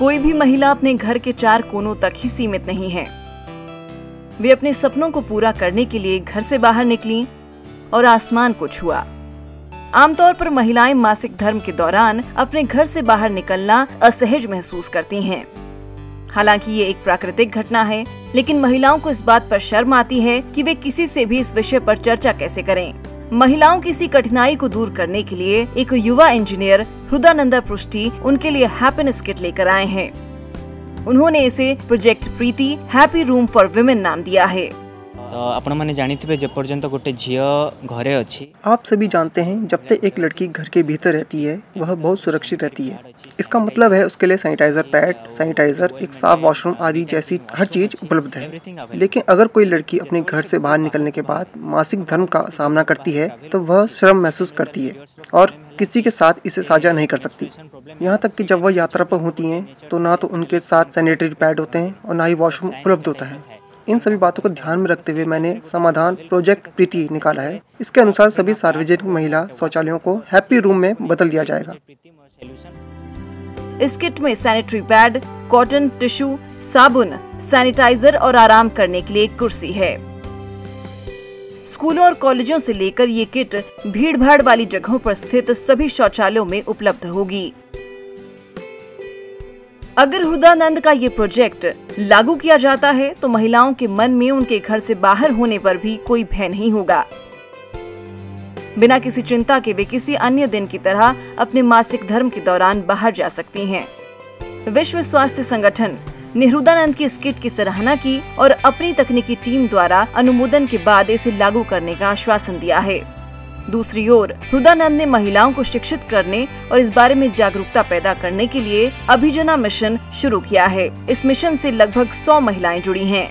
कोई भी महिला अपने घर के 4 कोनों तक ही सीमित नहीं है। वे अपने सपनों को पूरा करने के लिए घर से बाहर निकली और आसमान को छुआ। आमतौर पर महिलाएं मासिक धर्म के दौरान अपने घर से बाहर निकलना असहज महसूस करती हैं। हालांकि ये एक प्राकृतिक घटना है, लेकिन महिलाओं को इस बात पर शर्म आती है कि वे किसी से भी इस विषय पर चर्चा कैसे करें। महिलाओं की इसी कठिनाई को दूर करने के लिए एक युवा इंजीनियर हृदानंदा पृष्टि उनके लिए हैप्पीनेस किट लेकर आए हैं। उन्होंने इसे project Preeti happy room for women नाम दिया है। तो आपण माने जानिथिबे जे पर्यंत गोटे झियो घरे अछि। आप सभी जानते हैं जब तक एक लड़की घर के भीतर रहती है वह बहुत सुरक्षित रहती है। इसका मतलब है उसके लिए सैनिटाइजर पैड, सैनिटाइजर, एक साफ वॉशरूम आदि जैसी हर चीज उपलब्ध है। लेकिन अगर कोई लड़की अपने घर से बाहर निकलने के बाद मासिक धर्म का सामना करती है तो वह शर्म महसूस करती है और किसी के साथ इसे साझा नहीं कर सकती। यहाँ तक कि जब वह यात्रा पर होती हैं तो ना तो उनके साथ सैनिटरी पैड होते हैं और ना ही वॉशरूम उपलब्ध होता है। इन सभी बातों को ध्यान में रखते हुए मैंने समाधान प्रोजेक्ट प्रीति निकाला है। इसके अनुसार सभी सार्वजनिक महिला शौचालयों को हैप्पी रूम में बदल दिया जाएगा। इस किट में सैनिटरी पैड, कॉटन, टिश्यू, साबुन, सैनिटाइजर और आराम करने के लिए एक कुर्सी है। स्कूलों और कॉलेजों से लेकर ये किट भीड़-भाड़ वाली जगहों पर स्थित सभी शौचालयों में उपलब्ध होगी। अगर हृदानंद का ये प्रोजेक्ट लागू किया जाता है तो महिलाओं के मन में उनके घर से बाहर होने पर भी कोई भय नहीं होगा। बिना किसी चिंता के वे किसी अन्य दिन की तरह अपने मासिक धर्म के दौरान बाहर जा सकती हैं। विश्व स्वास्थ्य संगठन ने हृदानंद की इस किट की सराहना की और अपनी तकनीकी टीम द्वारा अनुमोदन के बाद इसे लागू करने का आश्वासन दिया है। दूसरी ओर हृदानंद ने महिलाओं को शिक्षित करने और इस बारे में जागरूकता पैदा करने के लिए अभिजना मिशन शुरू किया है। इस मिशन से लगभग 100 महिलाएं जुड़ी हैं।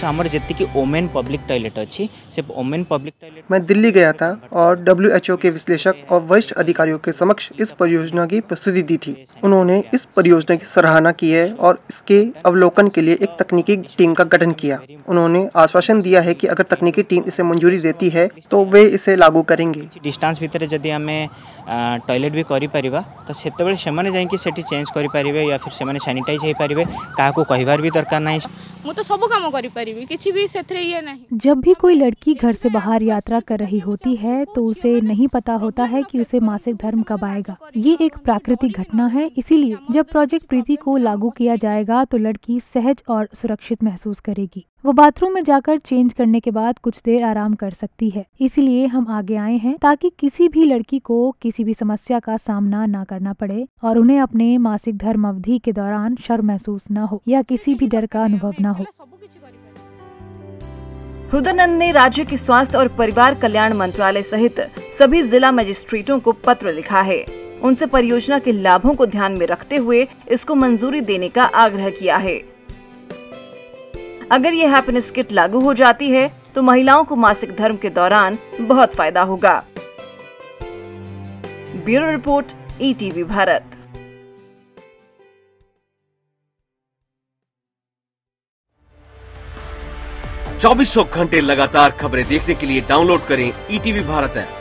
हमर जति की ओमेन पब्लिक टॉयलेट अछि से ओमेन पब्लिक टॉयलेट। मैं दिल्ली गया था और WHO के विश्लेषक और वरिष्ठ अधिकारियों के समक्ष इस परियोजना की प्रस्तुति दी थी। उन्होंने इस परियोजना की सराहना की है और इसके अवलोकन के लिए एक तकनीकी टीम का गठन किया। उन्होंने आश्वासन दिया है कि अगर तकनीकी टीम इसे मंजूरी देती है तो वे इसे लागू करेंगे। डिस्टेंस भीतर जदि हमें टॉयलेट भी करि परिबा तो सेतेबेले सेमाने जाई कि सेठी चेंज करि परिबे या फिर सेमाने सैनिटाइज हे परिबे, काहाको कहिबार भी दरकार नाही। मु तो सब काम करि परिबी, किछि भी सेथरे ये नहीं। जब भी कोई लड़की घर से बाहर यात्रा कर रही होती है तो उसे नहीं पता होता है कि उसे मासिक धर्म कब आएगा। ये एक प्राकृतिक घटना है, इसीलिए जब प्रोजेक्ट प्रीति को लागू किया जाएगा तो लड़की सहज और सुरक्षित महसूस करेगी। वो बाथरूम में जाकर चेंज करने के बाद कुछ देर आराम कर सकती है। इसीलिए हम आगे आए हैं ताकि किसी भी लड़की को किसी भी समस्या का सामना न करना पड़े और उन्हें अपने मासिक धर्म अवधि के दौरान शर्म महसूस न हो या किसी भी डर का अनुभव न हो। हृदानंद ने राज्य के स्वास्थ्य और परिवार कल्याण मंत्रालय सहित सभी जिला मजिस्ट्रेटों को पत्र लिखा है। उनसे परियोजना के लाभों को ध्यान में रखते हुए इसको मंजूरी देने का आग्रह किया है। अगर ये हैप्पीनेस किट लागू हो जाती है तो महिलाओं को मासिक धर्म के दौरान बहुत फायदा होगा। Bureau report, ETV Bharat. चौबीसों घंटे लगातार खबरें देखने के लिए डाउनलोड करें ETV भारत ऐप।